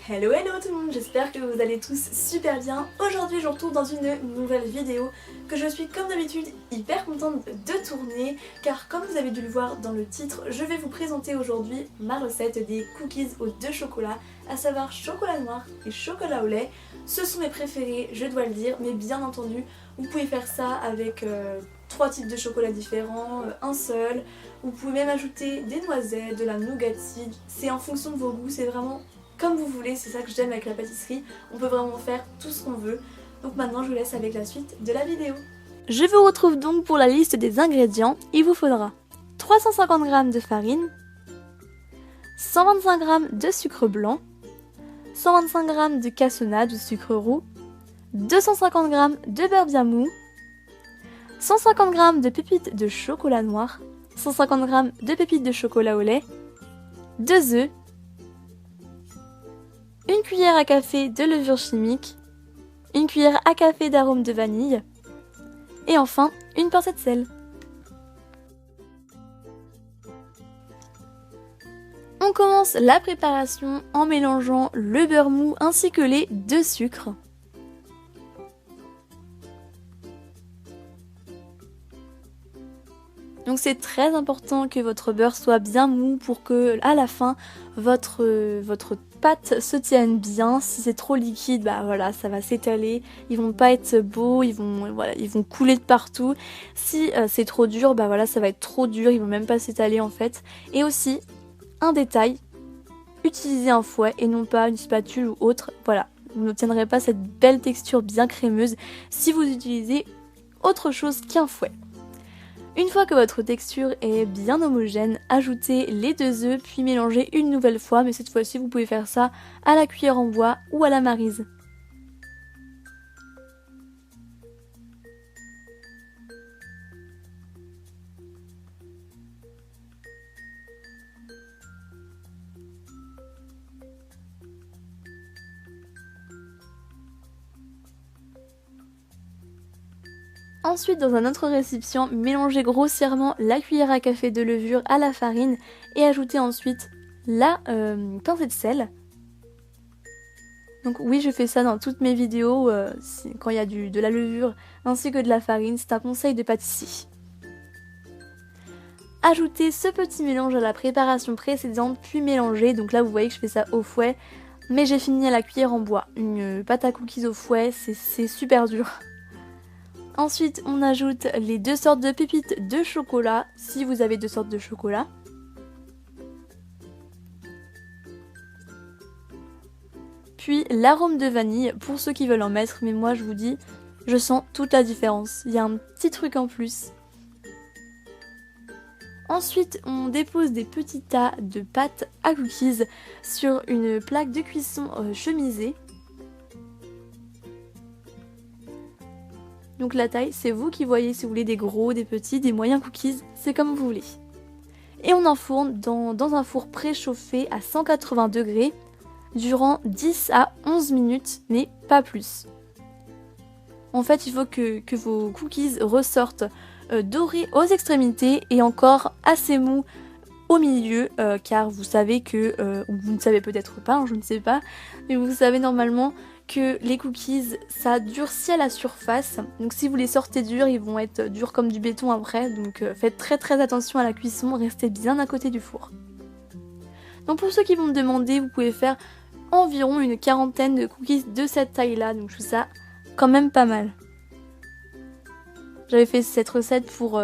Hello hello tout le monde, j'espère que vous allez tous super bien. Aujourd'hui je vous retrouve dans une nouvelle vidéo que je suis comme d'habitude hyper contente de tourner car comme vous avez dû le voir dans le titre, je vais vous présenter aujourd'hui ma recette des cookies aux deux chocolats, à savoir chocolat noir et chocolat au lait. Ce sont mes préférés, je dois le dire, mais bien entendu vous pouvez faire ça avec 3 types de chocolat différents, un seul. Vous pouvez même ajouter des noisettes, de la nougatine, c'est en fonction de vos goûts, c'est vraiment comme vous voulez, c'est ça que j'aime avec la pâtisserie, on peut vraiment faire tout ce qu'on veut. Donc maintenant je vous laisse avec la suite de la vidéo. Je vous retrouve donc pour la liste des ingrédients. Il vous faudra 350 g de farine, 125 g de sucre blanc, 125 g de cassonade ou sucre roux, 250 g de beurre bien mou, 150 g de pépites de chocolat noir, 150 g de pépites de chocolat au lait, 2 œufs, une cuillère à café de levure chimique, une cuillère à café d'arôme de vanille et enfin une pincée de sel. On commence la préparation en mélangeant le beurre mou ainsi que les 2 sucres. Donc c'est très important que votre beurre soit bien mou pour que à la fin votre pâte se tienne bien. Si c'est trop liquide, bah voilà, ça va s'étaler, ils vont pas être beaux, ils vont couler de partout. Si c'est trop dur, bah voilà, ça va être trop dur, ils vont même pas s'étaler en fait. Et aussi un détail, utilisez un fouet et non pas une spatule ou autre. Voilà, vous n'obtiendrez pas cette belle texture bien crémeuse si vous utilisez autre chose qu'un fouet. Une fois que votre texture est bien homogène, ajoutez les 2 œufs puis mélangez une nouvelle fois, mais cette fois-ci vous pouvez faire ça à la cuillère en bois ou à la maryse. Ensuite, dans un autre récipient, mélangez grossièrement la cuillère à café de levure à la farine et ajoutez ensuite la pincée de sel. Donc oui, je fais ça dans toutes mes vidéos quand il y a de la levure ainsi que de la farine, c'est un conseil de pâtissier. Ajoutez ce petit mélange à la préparation précédente puis mélangez, donc là vous voyez que je fais ça au fouet, mais j'ai fini à la cuillère en bois. Une pâte à cookies au fouet, c'est super dur. Ensuite, on ajoute les 2 sortes de pépites de chocolat, si vous avez 2 sortes de chocolat. Puis l'arôme de vanille, pour ceux qui veulent en mettre, mais moi je vous dis, je sens toute la différence. Il y a un petit truc en plus. Ensuite, on dépose des petits tas de pâte à cookies sur une plaque de cuisson chemisée. Donc la taille, c'est vous qui voyez si vous voulez des gros, des petits, des moyens cookies, c'est comme vous voulez. Et on enfourne dans un four préchauffé à 180 degrés durant 10 à 11 minutes, mais pas plus. En fait, il faut que vos cookies ressortent dorés aux extrémités et encore assez mous au milieu, car vous savez que, ou vous ne savez peut-être pas, je ne sais pas, mais vous savez normalement que les cookies ça durcit à la surface, donc si vous les sortez durs ils vont être durs comme du béton après, donc faites très attention à la cuisson, restez bien à côté du four. Donc pour ceux qui vont me demander, vous pouvez faire environ une quarantaine de cookies de cette taille là, donc je trouve ça quand même pas mal. J'avais fait cette recette pour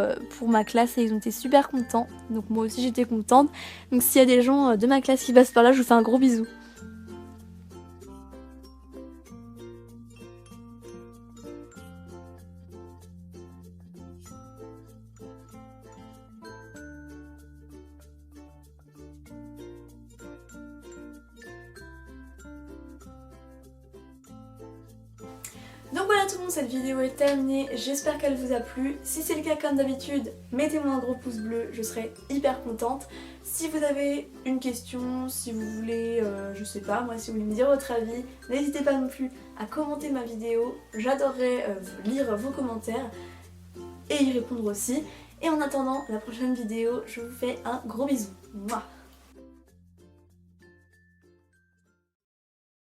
ma classe et ils ont été super contents, donc moi aussi j'étais contente, donc s'il y a des gens de ma classe qui passent par là, je vous fais un gros bisou. Donc voilà tout le monde, cette vidéo est terminée, j'espère qu'elle vous a plu. Si c'est le cas comme d'habitude, mettez-moi un gros pouce bleu, je serai hyper contente. Si vous avez une question, si vous voulez, je sais pas moi, si vous voulez me dire votre avis, n'hésitez pas non plus à commenter ma vidéo, j'adorerais lire vos commentaires et y répondre aussi. Et en attendant la prochaine vidéo, je vous fais un gros bisou. Mouah.